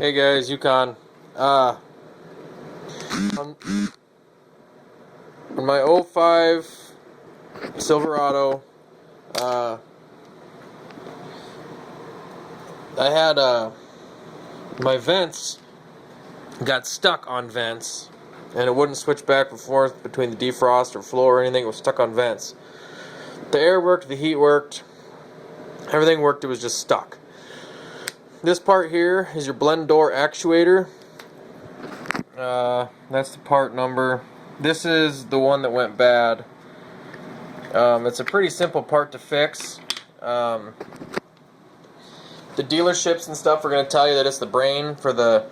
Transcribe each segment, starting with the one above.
Hey guys, Yukon. On, on my '05 Silverado, I had my vents got stuck on vents, and it wouldn't switch back and forth between the defrost or flow or anything. It was stuck on vents. The air worked, the heat worked, everything worked. It was just stuck. This part here is your blend door actuator. That's the part number. This is the one that went bad. It's a pretty simple part to fix. The dealerships and stuff are going to tell you that it's the brain for the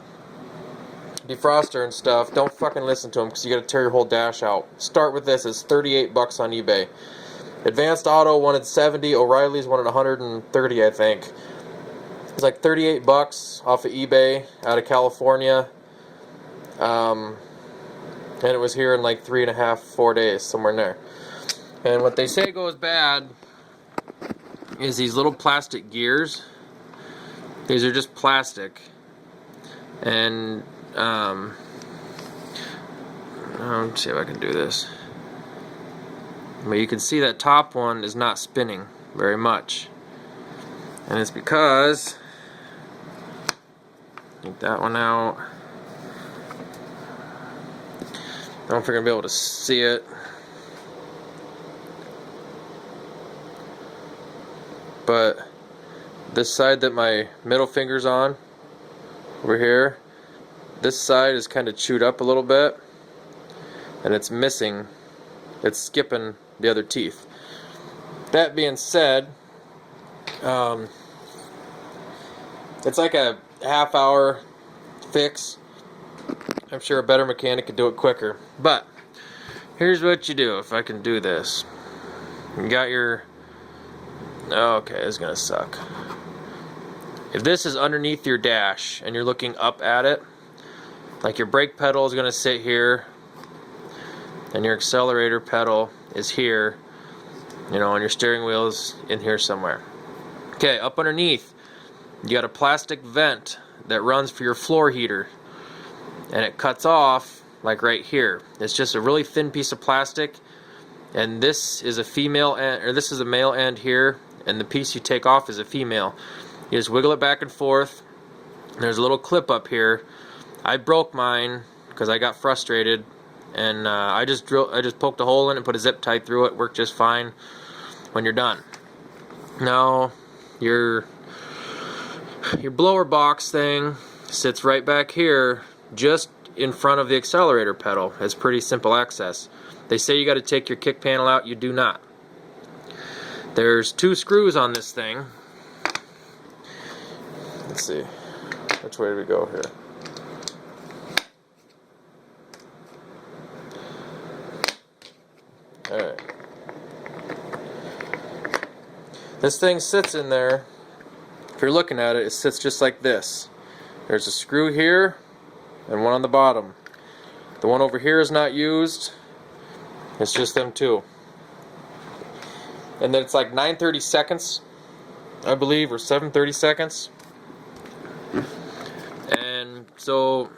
defroster and stuff. Don't fucking listen to them because you got to tear your whole dash out. Start with this. It's $38 on eBay. Advanced Auto wanted 70. O'Reilly's wanted 130, I think. It's like $38 off of eBay out of California. And it was here in like 3.5, 4 days, somewhere in there. And what they say goes bad is these little plastic gears. These are just plastic. And let's see if I can do this. But you can see that top one is not spinning very much. And it's because, take that one out. I don't know if you're going to be able to see it. But this side that my middle finger's on, over here, this side is kind of chewed up a little bit. And it's missing, it's skipping the other teeth. That being said, it's like a half-hour fix. I'm sure a better mechanic could do it quicker. But here's what you do if I can do this. You got your... Okay, this is gonna suck. If this is underneath your dash and you're looking up at it, like your brake pedal is gonna sit here and your accelerator pedal is here, you know, and your steering wheel is in here somewhere. Okay, up underneath you got a plastic vent that runs for your floor heater, and it cuts off like right here. It's just a really thin piece of plastic, and this is a female end, or this is a male end here, and the piece you take off is a female. You just wiggle it back and forth. There's a little clip up here. I broke mine because I got frustrated, and I just poked a hole in it and put a zip tie through it. Worked just fine when you're done. Now your blower box thing sits right back here, just in front of the accelerator pedal. It's pretty simple access. They say you got to take your kick panel out. You do not. There's 2 screws on this thing. Let's see, which way do we go here? Alright. This thing sits in there. If you're looking at it, it sits just like this. There's a screw here and one on the bottom. The one over here is not used. It's just them 2. And then it's like 9:30 seconds, I believe, or 7:30 seconds. And so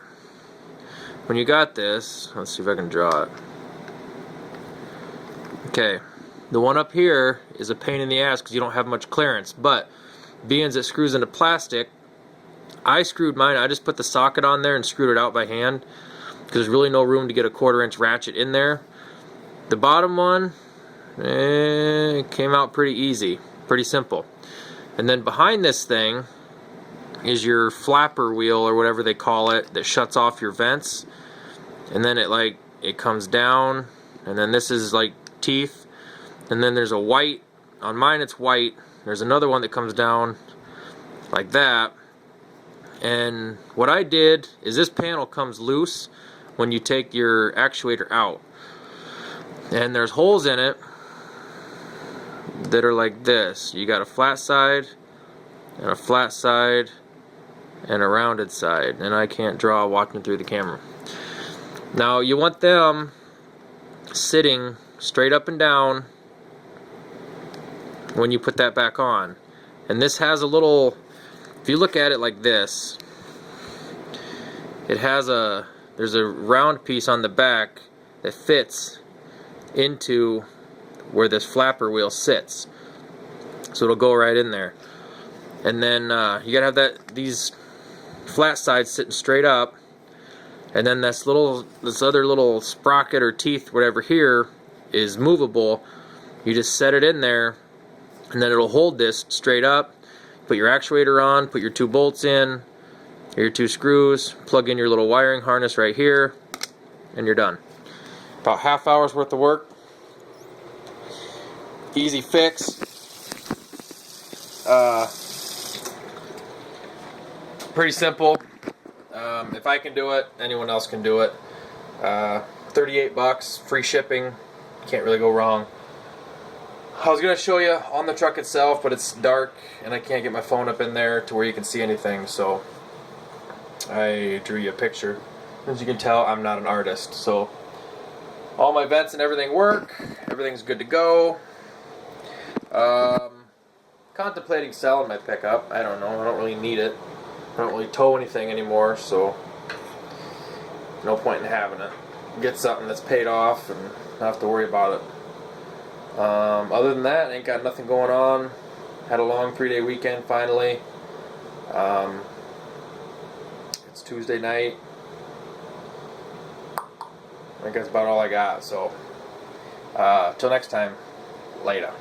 when you got this, let's see if I can draw it. Okay, the one up here is a pain in the ass because you don't have much clearance, but being as it screws into plastic, I screwed mine. I just put the socket on there and screwed it out by hand because there's really no room to get a 1/4-inch ratchet in there. The bottom one, it came out pretty easy, pretty simple. And then behind this thing is your flapper wheel, or whatever they call it, that shuts off your vents. And then it comes down, and then this is like teeth, and then there's a white, on mine it's white, there's another one that comes down like that. And what I did is, this panel comes loose when you take your actuator out, and there's holes in it that are like this. You got a flat side and a flat side and a rounded side, and I can't draw watching through the camera. Now you want them sitting straight up and down when you put that back on. And this has a little, if you look at it like this, there's a round piece on the back that fits into where this flapper wheel sits, so it'll go right in there. And then you gotta have these flat sides sitting straight up, and then this other little sprocket or teeth, whatever here, is movable. You just set it in there, and then it'll hold this straight up. Put your actuator on, put your 2 bolts in, your 2 screws, plug in your little wiring harness right here, and you're done. About half hour's worth of work. Easy fix. Pretty simple. If I can do it, anyone else can do it. 38 bucks, free shipping. Can't really go wrong. I was going to show you on the truck itself, but it's dark and I can't get my phone up in there to where you can see anything, so I drew you a picture. As you can tell, I'm not an artist, so all my vents and everything work. Everything's good to go. Contemplating selling my pickup. I don't know. I don't really need it. I don't really tow anything anymore, so no point in having it. Get something that's paid off and not have to worry about it. Other than that, ain't got nothing going on. Had a long 3-day weekend finally. It's Tuesday night. I think that's about all I got. So, till next time, later.